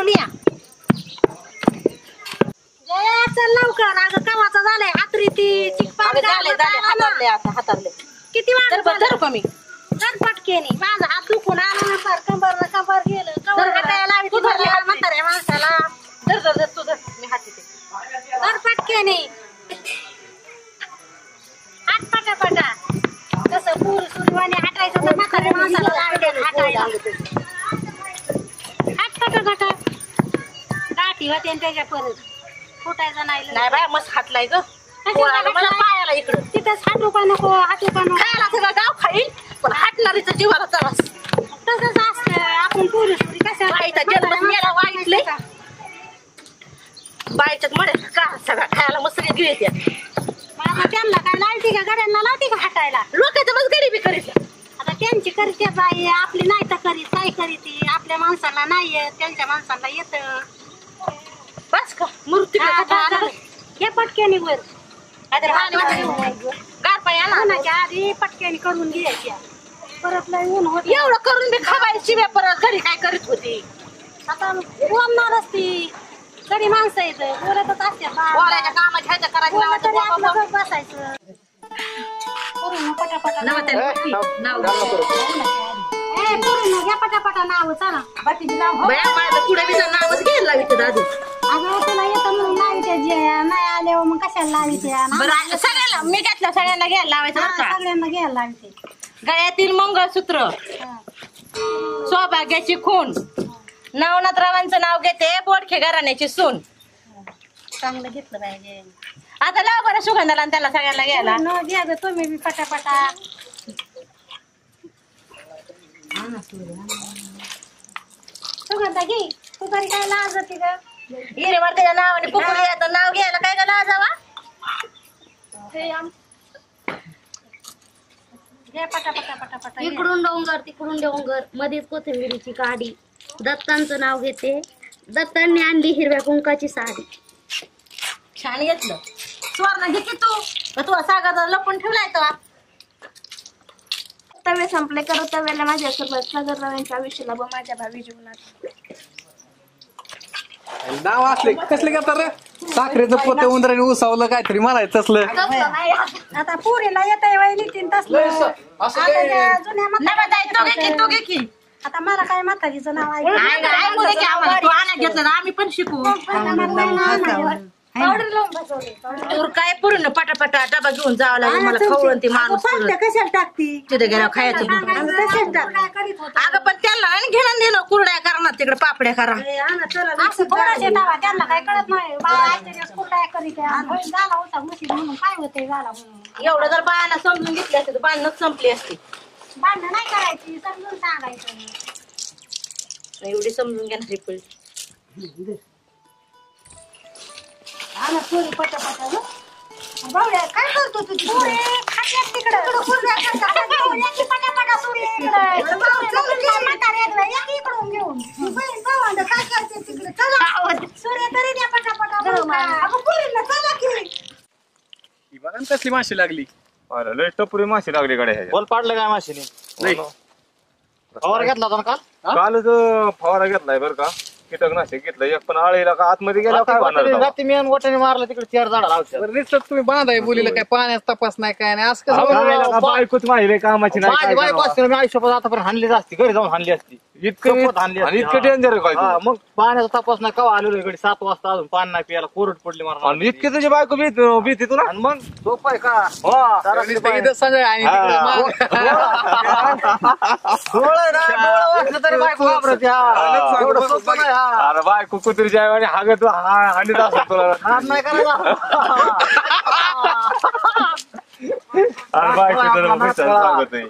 काढून या चल लवकर. अगं कवाचा झालाय हातरी ती हातारले आता हातारले किती वाजता कमी कर पटकेनी माझा हात दुखून आला सर कंबर गेलं कवर हातायला लावी तू म्हाताऱ्या माणसाला धर धर धर तू धर मी हात देते कर पटकेनी हात पटापटा कसं पूर सुरवाने हटायचं तर म्हाताऱ्या माणसाला लावते हटायला हात पटापटा गाठी होते त्याच्या परत फुटायचं नाही बाय मस्त हातलाय ग मला पायाला इकडं तिथंच हाटू का नको खायला सगळं गाव खाईल पण हाटणारीचा जीवाला त्रास तसंच असतं आपण पुरुष कशा जन्म मेला वाईटले बायच्यात म्हणे का सगळं खायला मस्त गिळते आता त्यांना काय लावते का गड्यांना लावते का हाटायला लोकांचं मग गरीबी करीत आता त्यांची करते बाई आपली नाही तर करीत काय करीत आपल्या माणसाला नाही येत त्यांच्या माणसाला येत बस का मूर्ती हे पटक्याने वर आधी पटक्याने करून घ्यायच्या परत नाही ऊन होत एवढं करून मी खावायची परत घरी काय करीत होती आता बोलणारच ती घरी माणसं येत बोलतच असते बोलायच्या कामाच्या ह्याच्या करायचं बसायचं घ्या पटापटा नाव चला बाकीची नाव पुढे नावच घ्यायला लावित दादू अगं तुला येतं म्हणून लावित्या नाही आल्यावर मग कशाला लावित्या सगळ्याला मी घेतलं सगळ्यांना घ्यायला लावायचं सगळ्यांना घ्यायला लावते गळ्यातील मंगळसूत्र सौभाग्याची खून नवनाथरावांचं नाव घेते बोडखे घराण्याची सून चांगलं घेतलं पाहिजे आता लाव बरं सुगंधाला त्याला सगळ्यांना घ्यायला घ्या ग तुम्ही बी पटापटा सुगंधा घे तू तरी काय लाज होती ग हिरे वर त्याच्या नावाने पुकुली नाव घ्यायला काय का लाजावा इकडून डोंगर तिकडून डोंगर मध्येच कोथिंबिरीची काडी दत्तांचं नाव घेते दत्तांनी आणली हिरव्या कुंकाची साडी छान घेतलं स्वर्ण घे की तू सागर लपून ठेवलाय तो तवे संपले करू तव्याला माझ्यासोबत सागररावांच्या आयुष्याला व माझ्या भावी जीवनात नाव असले कसले घेतात रे साखरेचं पोते उंदराने उसावलं काहीतरी म्हणायचं तसलं आता पुरीला येत आहे तसलं आता मला काय म्हातारीचं नाव आहे घेतलं आम्ही पण शिकू तूर काय पूर्ण पटापटा डबा घेऊन जावं लागेल मला खवळून ती माणूस कशाला टाकती तिथे गेल्या खायचं अगं पण त्याला घेणं देणं कुरड्या करणार तिकडे पापड्या करा त्यांना काय कळत नाही कुरड्या करीत झाला होता म्हणून काय होते झाला म्हणून एवढं जर बायांना समजून घेतली असते तर बांधणच संपली असती बांधणं नाही करायची समजून सांगायचं एवढी समजून घेणारी पडली पटापटा काय करतो तुझी कसली माशी लागली लय टपुरी माशी लागली गाड्या बोल पाडलं काय माशीने फवारा घेतला होता ना कालच फवारा घेतलाय बरं का कीटकनाशक घेतलं एक पण आळीला का आतमध्ये गेला काय रात्री मी गोट्याने मारलं तिकडे 4 झाडा लावतात तुम्ही बांधाय बोलीला काय पाण्याचा तपास नाही काय नाही असं कसं बायकोच माहिती कामाची माझी बायको असते मी आयुष्यभर आतापर्यंत हाणलीच असती घरी जाऊन हाणली असती इतकं डेंजर मग पाण्याचा तपास नाही कवा आलेलो इकडे 7 वाजता अजून पाणी नाही प्यायला कोरड पडली मारणार इतकी तुझी बायको भीती तुला मग सोपं आहे का सगळं आणि वाटलं तरी बायको घाबरत एवढं सोपं नाही अरे बायको कुत्रीच्या आणि हागत हानीत असत तुला हात नाही करायचा अरे बायको सांगत नाही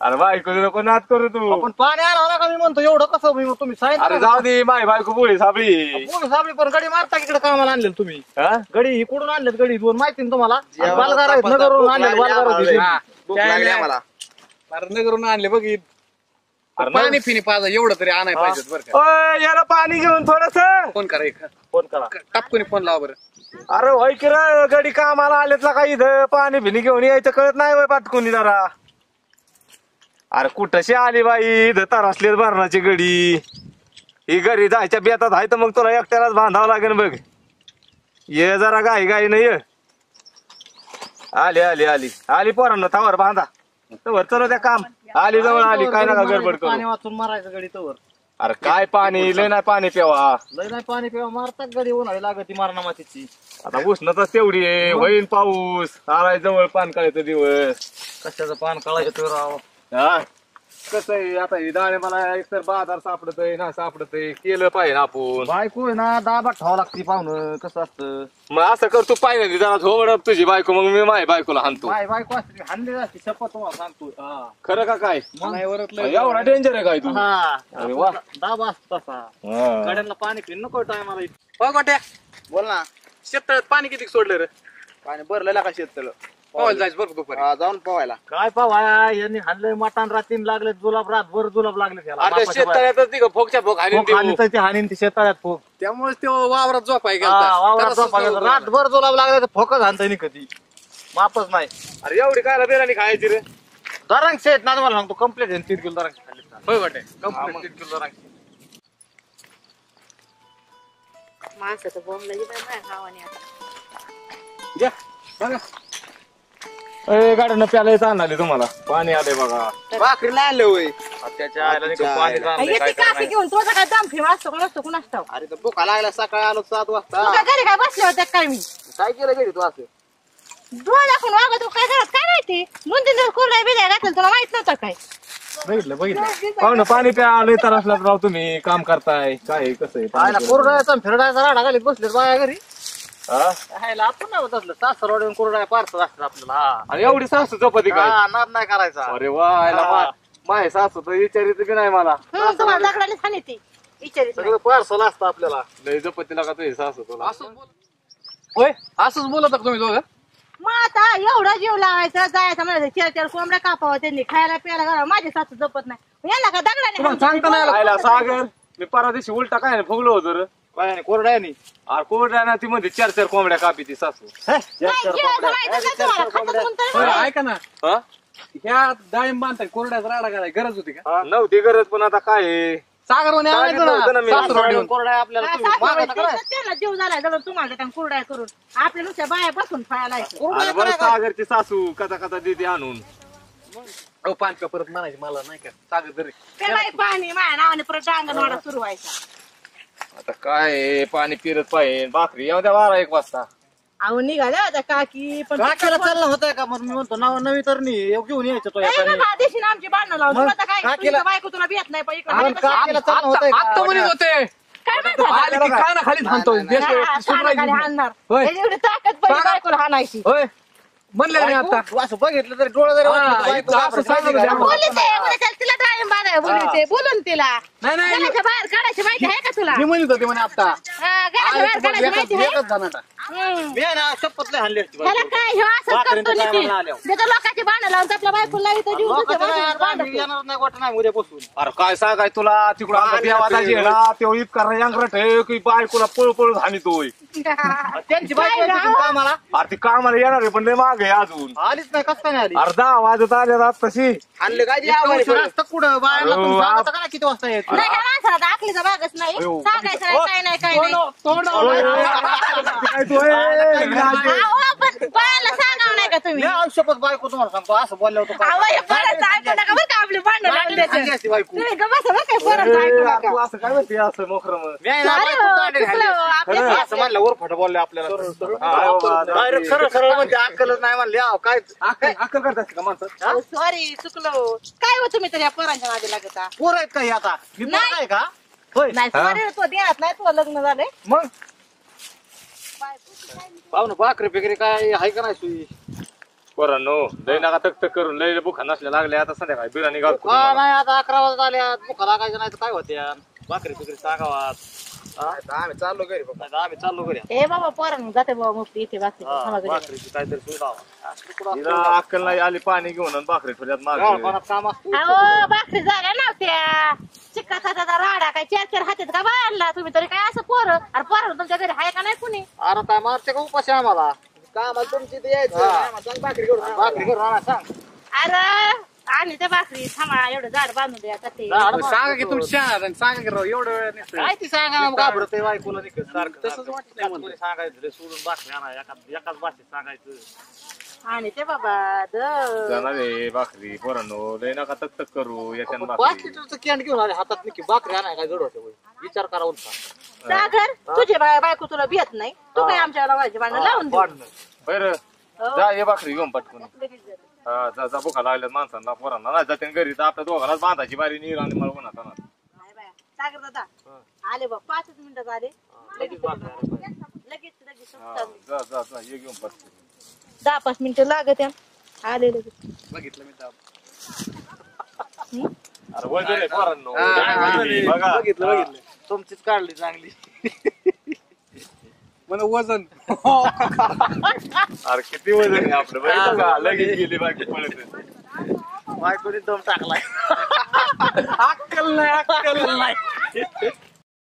अरे बायको नको नाद करू तू पण पाणी आला का मी म्हणतो एवढं कसं मी तुम्ही अरे जाऊ दे माय बायको बोळी साबळी साबळी पण गडी मारता इकडे कामाला आणले तुम्ही गडी इकडून आणलेत गडी दोन माहिती ना तुम्हाला बालगार आहेत नगरून आणले बालगार नगरून आणले बघ पाणी फिनी पाजा एवढं तरी आणाय पाहिजे बरं का याला पाणी घेऊन थोडस फोन करा फोन करा टापकुनी फोन लावा बरं अरे होय की रे गडी कामाला आलेत का इथं पाणी भिनी घेऊन यायचं कळत नाही वय पाटकुनी जरा अरे कुठशी आली बाई इथं तारासलेत भरणाची गडी ही घरी जायच्या बेतात आहे तर मग तुला एकट्यालाच बांधावं लागेल बघ. ये जरा गाई गाई नाही ये. आली आली आली आली पोरांना थावर बांधा तवर चलो त्या काम. आली जवळ आली काय नका गडबड पाणी करू. वाचून मारायचं गडी तवर. अरे काय पाणी लय नाही पाणी प्यावा. लय नाही पाणी पिवा मारतात गडी उन्हाळी लागत मारणा मातीची. आता उष्णता तेवढी आहे होईन पाऊस आलाय जवळ पानकाळ्याचा दिवस. कशाचं पान काढायचं तो राव. हा कसं आहे आता ही दाणे मला एकतर बाजार सापडतय ना सापडतय केलं पाहिजे आपण. बायको आहे ना दाबात ठेवावं लागते पाहुणं कसं असतं. मग असं करतो पाहिजे जरा झोवड तुझी बायको मग मी माझ्या बायकोला हाणतो. बायको असते हाणली असते शपथ तुम्हाला सांगतो. खरं का काय नाही वरतलं एवढा डेंजर आहे काय तू. हा अरे वा. दाबा असतो तसा. हा. गाड्यांना पाणी पिन नको टायमाला. हो गोट्या बोल ना. शेततळ्यात पाणी किती सोडलं रे? पाणी भरलेला का शेततळ पोहायला जायचं बरं दुपारी. जाऊन पोहायला. काय पावा यांनी हाणलंय मटण रात्रीन लागले जुलाब रातभर जुलाब लागले त्याला. अरे शेततळ्यातच ती फोकच्या फोक हाणीन ती शेताळ्यात फोक. त्यामुळेच तो वावरात झोपाय वावरात झोपायला रातभर जुलाब लागले तर फोकच हाणताय नाही कधी मापच नाही. अरे एवढी काय बिर्याणी खायची रे. दरांग शेत ना तुम्हाला सांगतो कम्प्लीट आहे 3 किलो दरांग खाल्ले. होय गोट्या कंप्लीट 3 किलो दरांग. माणसाचं बोंब लगे बाय गावाने आता. घ्या बघा गाड्यानं प्यायला आणले तुम्हाला पाणी आले बघा. भाकरी नाही आणलं होय. त्याच्या आईला नाही का पाणी आणलंय, येते काय काफी करणार. घेऊन तुझा काय दम फिम असतो का नसतो कुणास ठाऊक. अरे तर भुका लागला सकाळी आलो 7 वाजता. तू काय घरी काय बसले होते काय मी काय केलं गेली तू असं. डोळा दाखवून वागत काय करत काय माहिती मुंडी जर कुरडा बिजाय घातलं तुला माहित नव्हतं काय. बघितलं बघितलं पाहुणं पाणी प्या आले तर असल्यात राव तुम्ही काम करताय काय कसं आहे आयला पाणी कोरडायचा फिरडायचा राडा घालीत बसले बाया घरी. हा? खायला आपण नाही होत असलं सासरवाडीहून कोरडाय पार्सल असतं आपल्याला. हा. आणि एवढी सासू चपाती काय. हा, नाद नाही करायचा. अरे वा माय सासू तर विचारित बी नाही मला. तुम्हाला दगडाने खाणे ती विचारित नाही. सगळं पार्सल असतं आपल्याला. लय जपतीला का तुझी सासू तुला. होय असंच बोलत तुम्ही दोघं. मग आता एवढा जीव लावायचा जायचं म्हणायचं 4-4 कोंबड्या कापावं त्यांनी खायला प्यायला घालावं. माझी सासू जपत नाही याला का दगडाने तुम्हाला सांगता नाही आलं. खायला सागर मी परवा दिवशी उलटा काय नाही फुगलो होतो रे. काय कोरडायनी. अरे कोरड्या ना ती मध्ये 4-4 कोंबड्या कापी ती सासू. नाही, जेवायचं माहितच नाही तुम्हाला. खातच म्हणता होय, नाही. ऐका ना हा? ह्या डाळिंब बांधताय कोरड्याचा राडा करायला गरज होती का? नव्हती गरज पण आता काय आहे? सागर म्हणे सांगितलं होतं ना मी. सासरवाडीहून. कोरडाय आपल्याला काय तुम्ही सासू मागं बाई, त्यांना जीव झालाय जवळ तुम्हाला त्या कुरड्या करून आपल्या नुसत्या बाया बसून खायला यायचं. अरे बरं सागरची सासू कथा कथा देते आणून. अहो पाच का परत म्हणायची मला नाही का सागर तरी त्याला पाणी माझ्या नावाने परत अंगणवाडा सुरू व्हायचा. आता काय आहे, पाणी पिरत पाहिजे भाकरी येऊ द्या 12-1 वाजता. अहो निघाल्या होत्या काकी पण काकीला चाललं होतंय का. मग मी म्हणतो नाव नवी तर नाही घेऊन यायचं तो नाही एकाने. बाबा, देशील आमची भांडणं लावून मग आता काय काकीला- तुझं बायको तुला भेट नाही पण इकडं अरे नाही बसली. काकीला चाललं होतंय का. आत्ता म्हणत होते काय म्हणतो आले की काना खाली थांबतो देश हा, सुटलाय कानाखाली हाणणार. होय. त्याची एवढी ताकद पाहिजे सांगा. बायकोला हाणायची. होय म्हणले नाही आता तू असं बघितलं तरी डोळं जरी वाचलं तर हा, बायको असं घाबरते. सांगितलं माहिती का? आम्हाला. बोलली ते, उद्या त्याला तिला डाळिंब बांधायला बोलवते. बोलून तिला नाही नाही घराच्या बाहेर काढायची माहिती आहे का तुला मी म्हणत होते म्हणे आता हा, घराच्या बाहेर काढायची माहिती आहे एकच जाणार हम्म. मी आहे ना शपथ लय हाणली असती त्याला बायको. काय ह्यो असंच भाकरीनं करतो काय नितीन. म्हणा आल्यावर. देतो लोकांची भांडणं लावून आपल्या बायकोला इथं जीव लोकांचं दुसऱ्या काय बाजूला आता आम्ही बांधतो. येणार नाही गोठा नाही उद्यापासून. अरे काय सांगाय तुला तिकडं आता पाणी देवादाची आहे ना तेव्हा इतका रंगरट आहे की बायकोला पळ हानितोय. त्यांची बायको काय येते राव? का आम्हाला. अरे ती कामाला येणार आहे पण लय माग आहे अजून. आलीच नाही कसं काय नाही आली. अर्धा वाजत आले रात तशी. आणले काय असतं कुठं बायाला तुम्ही अरे, सांगता का किती वाजता यायचं. नाही, ह्या माणसाला तर आखलीचा भागच नाही अयो. सांगायचं नाही काय नाही काय नाही काय तू अहो, पण बायाला सांगावं नाही का तुम्ही मी आयुष्यपत बायको तुम्हाला सांगतो असं बोललं होतं का. अहो, हे परत ऐकू नका बरं का आपली भांडणं लागली आणली त्याच्यात. असती बायको. तुम्ही गप्प बसा बरं का, परत ऐकू नका. तू असं काय म्हणते असं मोखरम. मी आहे ना अरे बायको हो, तांडे चुकलं घालली. हो, आपल्या असं सासऱ्या- म्हणलं वर फट बोलले आपल्याला. डायरेक्ट सरळ सरळ म्हणजे अक्कलच नाही म्हणले अहो, काय अक्कल करतात का माणसं अहो, सॉरी चुकलं हो. काय हो तुम्ही तर या पोरांच्या मागे लागता पोर आहेत का हे आता मी पोर नाही. आहे का होय नाही सॉरी तो देत नाही तुला लग्न झालंय मग पाहुणं भाकरी फिकरी काय आहे का नाही सुई. पोरांनो लय नका तक करून लय बुखा नसल्या लागल्या आता संध्याकाळी बिर्याणी घालतो का तुम्हाला. नाही आता 11 वाजता आल्या भुका लागायचं नाही तर काय होते भाकरी फिकरी सांगावात. आम्ही चाललो घरी आम्ही चाललो घरी. ए बाबा पोरांना जाते बाबा मग इथे बाकी भाकरीची काहीतरी सुई लावा. तिला अक्कल नाही आली पाणी घेऊन आणि भाकरी ठेवल्यात मागे. गाळपानात काम असतं. अहो भाकरी झाल्या नव्हत्या चिक्काचा त्याचा राडा काय 4-4 हातात का बाहेरला तुम्ही तरी काय असं पोरं अरे पोरं तुमच्या घरी आहे का नाही कुणी अरे काय मारते का उपाशी आम्हाला. कामाला तुमची इथे यायचं भाकरी करून आणा सांग. अरे आणि त्या भाकरी थांबा एवढं झाड बांधून द्या आता ते सांगा की तुमची शहाणा आणि सांगा की राव एवढं वेळ नसतं. काय ती सांगा ना घाबरत बायकोला तसंच वाटतंय म्हणलं. कोणी सांगायचं सोडून भाकरी आणा एकाच भाषेत सांगायचं. आणि ते बाबा जाणार आहे भाकरी पोरांनो लय नका तक तक करू याच्यानं भाकरी बाकीचं कॅन्ड घेऊन आले हातात नक्की भाकरी आणाय काय जड होते विचार करा उलटा. सागर तुझी बायको तुला बियत नाही तू काय आमच्या लावायची भांडण लावून दे. बरं जा ये भाकरी घेऊन पटकून हा जा भुका लागल्यात माणसांना पोरांना नाही जाते घरी तर आपल्या दोघांनाच बांधायची बारी नीर आणि मला म्हणा नाही बाया. सागर दादा आले बा 5 मिनिटात आले लगेच जा जा जा ये घेऊन पटकून 10-5 मिनिटं लागत आले लगेच. बघितलं मी दाब. अरे वजन आहे पोरांनो बघा बघा तुमचीच काढली चांगली. मला वजन अरे किती वजन आहे आपलं बघितलं का लगेच गेली बाकी पळत बायकोनी दम टाकलाय. अक्कल नाही